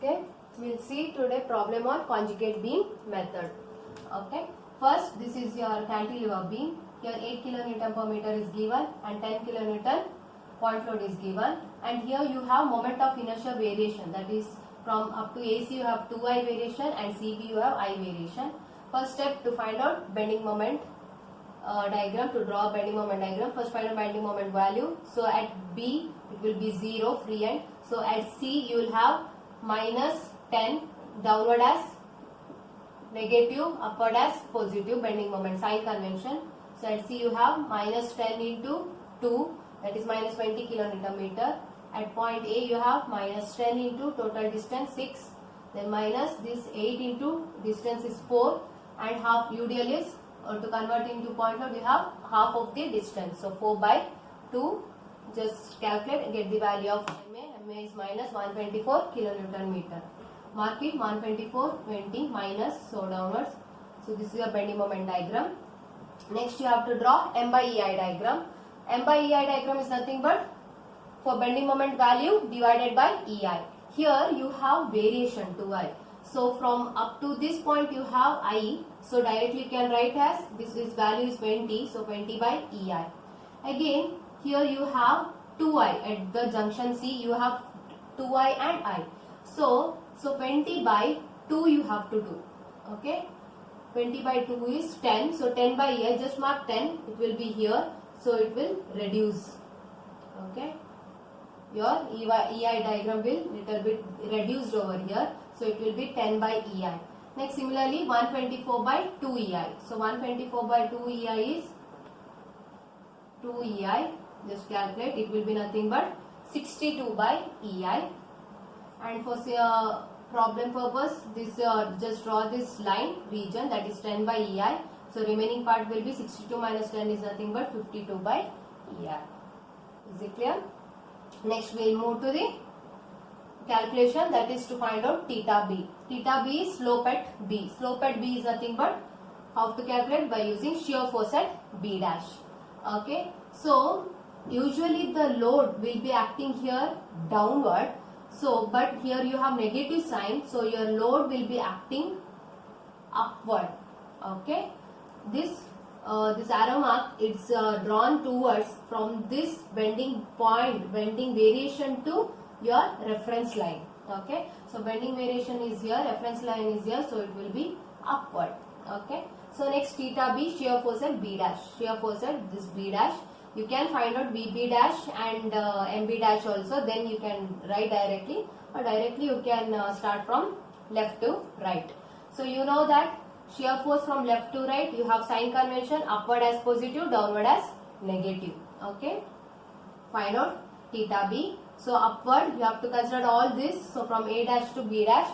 Okay, we'll see today problem on conjugate beam method. Okay, first this is your cantilever beam. Here 8 kilonewton per meter is given and 10 kilonewton point load is given, and here you have moment of inertia variation, that is from up to AC you have 2I variation and CB you have I variation. First step to find out bending moment diagram, to draw a bending moment diagram. First find out bending moment value. So at B it will be 0 free end. So at C you will have minus 10 downward as negative, upward as positive bending moment, sign convention. So at C you have minus 10 into 2, that is minus 20 kilonewton meter. At point A you have minus 10 into total distance 6, then minus this 8 into distance is 4, and half UDL is, to convert into point load you have half of the distance, so 4 by 2. Just calculate and get the value of MA. MA is minus 124 kilonewton meter. Mark it 124, 20 minus, so downwards. So this is a bending moment diagram. Next you have to draw M by EI diagram. M by EI diagram is nothing but for bending moment value divided by EI. Here you have variation to I. So from up to this point you have I. So directly you can write as this value is 20. So 20 by EI. Again here you have 2I at the junction C. You have 2I and I. So 20 by 2 you have to do. Okay. 20 by 2 is 10. So 10 by EI, just mark 10. It will be here. So it will reduce. Okay. Your EI diagram will little bit reduced over here. So it will be 10 by EI. Next similarly 124 by 2 EI. So 124 by 2 EI is 2 EI. Just calculate. It will be nothing but 62 by EI. And for problem purpose, this just draw this line region, that is 10 by EI. So remaining part will be 62 minus 10 is nothing but 52 by EI. Is it clear? Next we will move to the calculation, that is to find out theta B. Theta B is slope at B. Slope at B is nothing but how to calculate by using shear force at B dash. Okay. So usually the load will be acting here downward. So but here you have negative sign. So your load will be acting upward. Okay. This arrow mark, it's drawn towards from this bending point, bending variation to your reference line. Okay. So bending variation is here, reference line is here, so it will be upward. Okay. So next theta B, shear force at B dash. Shear force at this B dash. You can find out BB dash and MB dash also. Then you can write directly, or directly you can start from left to right. So you know that shear force from left to right, you have sign convention, upward as positive, downward as negative. Okay. Find out theta B. So upward you have to consider all this. So from A dash to B dash.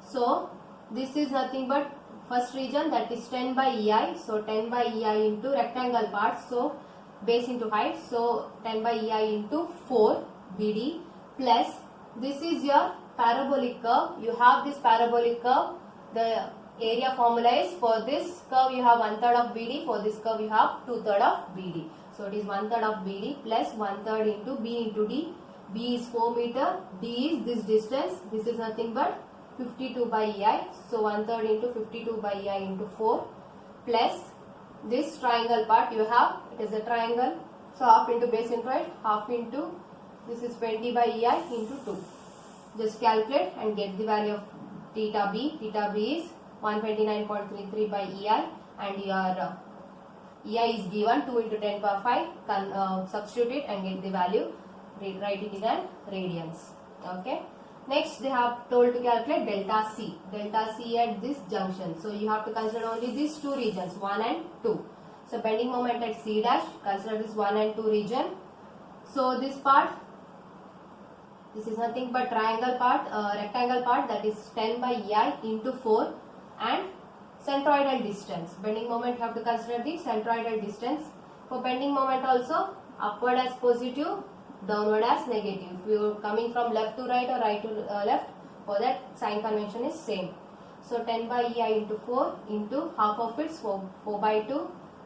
So this is nothing but first region, that is 10 by EI. So 10 by EI into rectangle part. So base into height. So 10 by EI into 4 BD plus this is your parabolic curve. You have this parabolic curve. The area formula is for this curve you have 1/3 of BD. For this curve you have 2/3 of BD. So it is 1/3 of BD plus 1/3 into B into D. B is 4 meter. D is this distance. This is nothing but 52 by EI. So 1/3 into 52 by EI into 4 plus this triangle part you have, it is a triangle. So half into base into height, half into this is 20 by EI into 2. Just calculate and get the value of theta B. Theta B is 129.33 by EI, and your EI is given 2 into 10 power 5. Substitute it and get the value. Write it in radians. Okay. Next they have told to calculate delta C. Delta C at this junction. So you have to consider only these two regions, 1 and 2. So bending moment at C dash, consider this 1 and 2 region. So this part, this is nothing but triangle part, rectangle part, that is 10 by EI into 4, and centroidal distance. Bending moment you have to consider the centroidal distance. For bending moment also, upward as positive, downward as negative. If you are coming from left to right or right to left, for that sign convention is same. So 10 by EI into 4 into half of it, 4 by 2.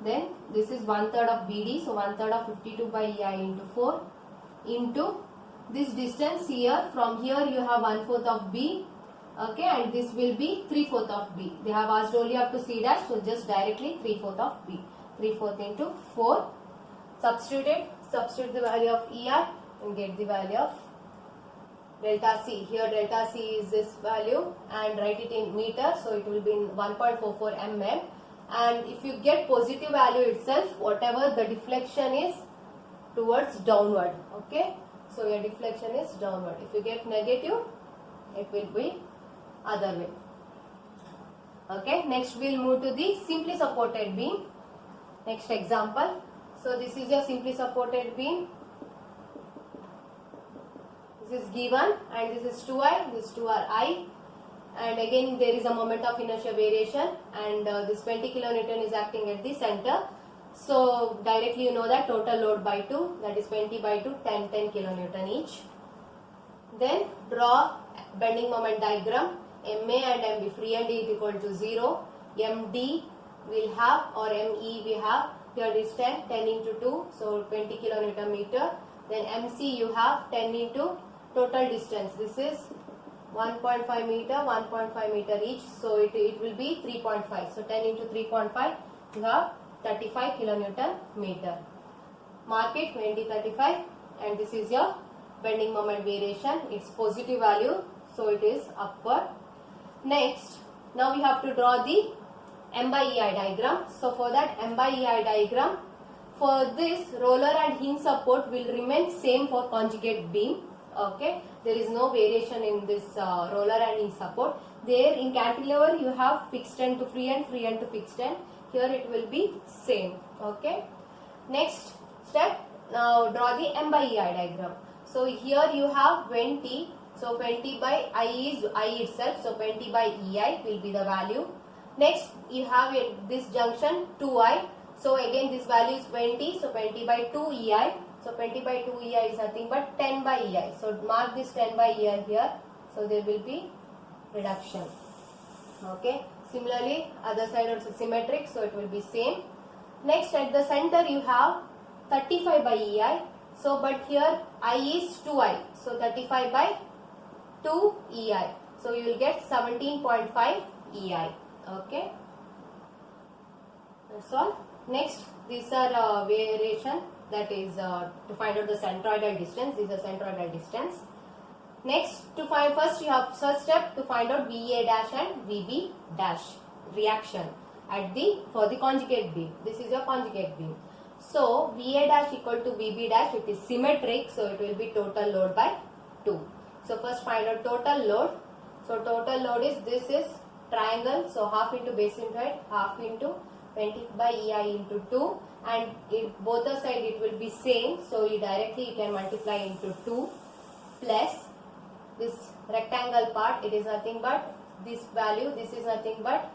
Then this is 1/3 of BD. So 1/3 of 52 by EI into 4 into this distance here. From here you have 1/4 of B Okay, and this will be 3/4 of B. They have asked only up to C dash, so just directly 3/4 of B. 3/4 into 4. Substitute the value of EI and get the value of delta C. Here delta C is this value and write it in meter, so it will be in 1.44 mm. And if you get positive value itself, whatever the deflection is towards downward. Okay, so your deflection is downward. If you get negative, it will be other way. Okay, next we'll move to the simply supported beam. Next example. So this is your simply supported beam. This is given and this is 2I, this 2 are I, and again there is a moment of inertia variation, and this 20 kilonewton is acting at the center. So directly you know that total load by 2, that is 20 by 2, 10 kilonewton each. Then draw bending moment diagram. MA and MB, free and is equal to 0. MD will have, or ME we have, here is 10 into 2, so 20 kilonewton meter. Then MC you have 10 into total distance. This is 1.5 meter, 1.5 meter each, so it will be 3.5. So 10 into 3.5, you have 35 kilonewton meter. Mark it, 2035, and this is your bending moment variation. It's positive value, so it is upward. Next, now we have to draw the M by EI diagram. So for that M by EI diagram, for this roller and hinge support will remain same for conjugate beam. Okay, there is no variation in this roller and hinge support. There in cantilever you have fixed end to free end to fixed end. Here it will be same. Okay. Next step, now draw the M by EI diagram. So here you have 20. So 20 by I is I itself. So 20 by EI will be the value. Next you have this junction 2I. So again this value is 20. So 20 by 2 EI. So 20 by 2 EI is nothing but 10 by EI. So mark this 10 by EI here. So there will be reduction. Okay. Similarly other side also symmetric. So it will be same. Next at the center you have 35 by EI. So but here I is 2I. So 35 by 2 EI. So you will get 17.5 EI. Okay. That's all. Next, these are variation, that is to find out the centroidal distance. These are centroidal distance. Next, to find first you have first step to find out VA dash and VB dash reaction at the for the conjugate beam. This is your conjugate beam. So VA dash equal to VB dash. It is symmetric, so it will be total load by 2. So first find out total load. So total load is, this is triangle, so half into base into height, half into 20 by EI into 2, and in both the side it will be same, so you directly you can multiply into 2 plus this rectangle part, it is nothing but this value, this is nothing but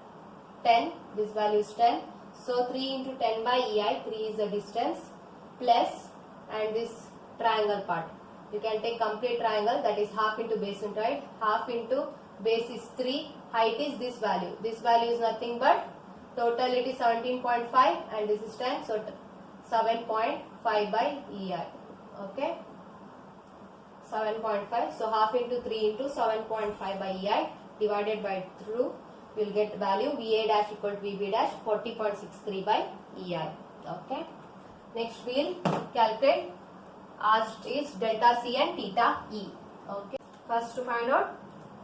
10, this value is 10, so 3 into 10 by EI, 3 is the distance, plus and this triangle part. You can take complete triangle, that is half into base into height, half into base is 3, height is this value. This value is nothing but total it is 17.5 and this is 10, so 7.5 by EI. Okay, 7.5. So half into 3 into 7.5 by EI divided by 2, you will get value VA dash equal to VB dash 40.63 by EI. Okay. Next we will calculate asked is delta C and theta E. Okay. First to find out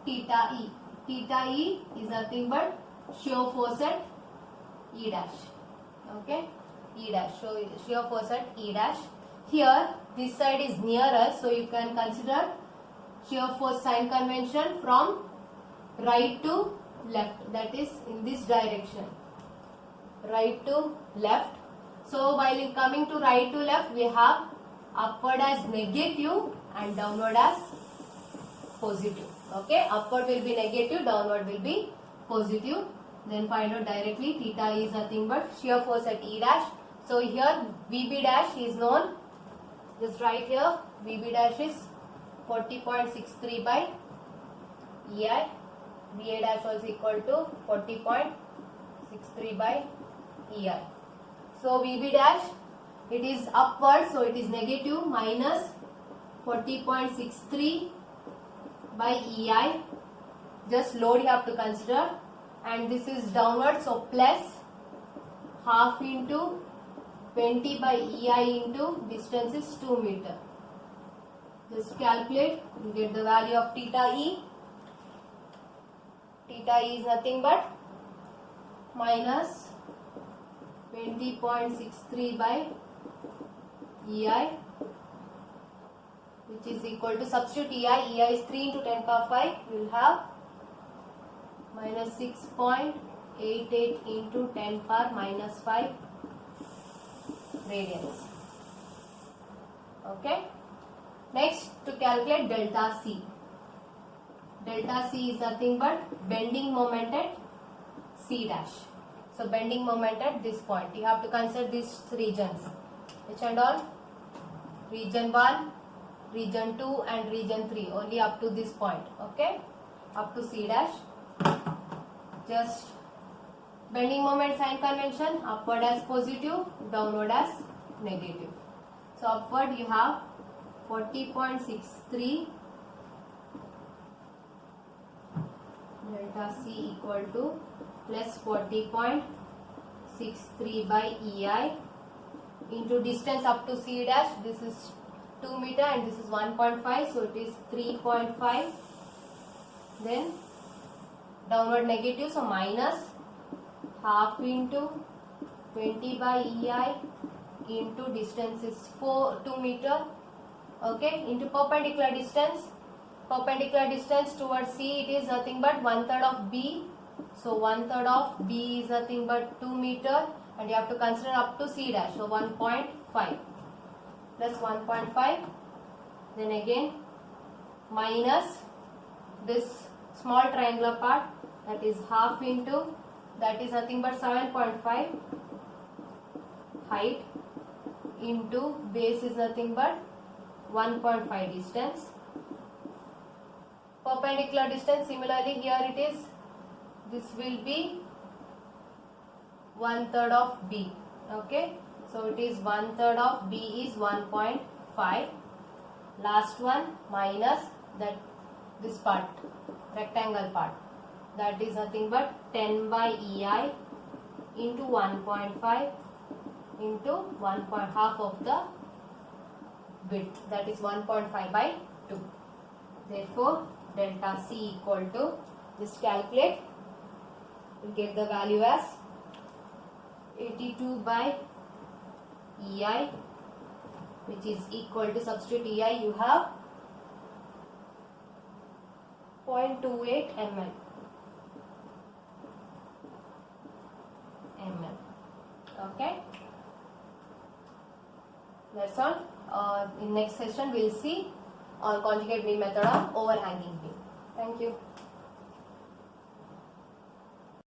theta E. Theta E is nothing but shear force at E dash. Okay. E dash. So shear force at E dash. Here this side is nearer, so you can consider shear force sign convention from right to left, that is in this direction, right to left. So while in coming to right to left, we have upward as negative and downward as positive. Okay, upward will be negative, downward will be positive. Then find out directly theta is nothing but shear force at E dash. So here VB dash is known, just right here VB dash is 40.63 by EI. VA dash also equal to 40.63 by EI. So VB dash, it is upward, so it is negative, minus 40.63 by EI just load you have to consider, and this is downward, so plus half into 20 by EI into distance is 2 meter. Just calculate, you get the value of theta E. Theta E is nothing but minus 20.63 by EI, which is equal to, substitute EI is 3 into 10 power 5, you will have minus 6.88 into 10 power minus 5 radians. Okay. Next, to calculate delta C. Delta C is nothing but bending moment at C dash. So bending moment at this point. You have to consider these regions. Which and all? Region 1, region 2 and region 3. Only up to this point. Okay. Up to C dash. Just bending moment sign convention. Upward as positive, downward as negative. So upward you have 40.63 delta C equal to plus 40.63 by EI into distance up to C dash. This is 2 meter and this is 1.5, so it is 3.5. Then downward negative, so minus half into 20 by EI into distance is 2 meter. Okay, into perpendicular distance. Perpendicular distance towards C, it is nothing but 1/3 of B. So 1/3 of B is nothing but 2 meter, and you have to consider up to C dash. So 1.5 plus 1.5. Then again minus this small triangular part, that is half into, that is nothing but 7.5 height into base is nothing but 1.5 distance. Perpendicular distance, similarly here it is, this will be 1/3 of B. Okay, so it is 1/3 of B is 1.5. Last one minus that this part, rectangle part, that is nothing but 10 by EI into 1.5 into 1.5 of the width, that is 1.5 by 2. Therefore delta C equal to, just calculate, you get the value as 82 by EI, which is equal to, substitute EI, you have 0.28 ml. Okay, that's all. In next session we'll see on conjugate beam method of overhanging beam. Thank you.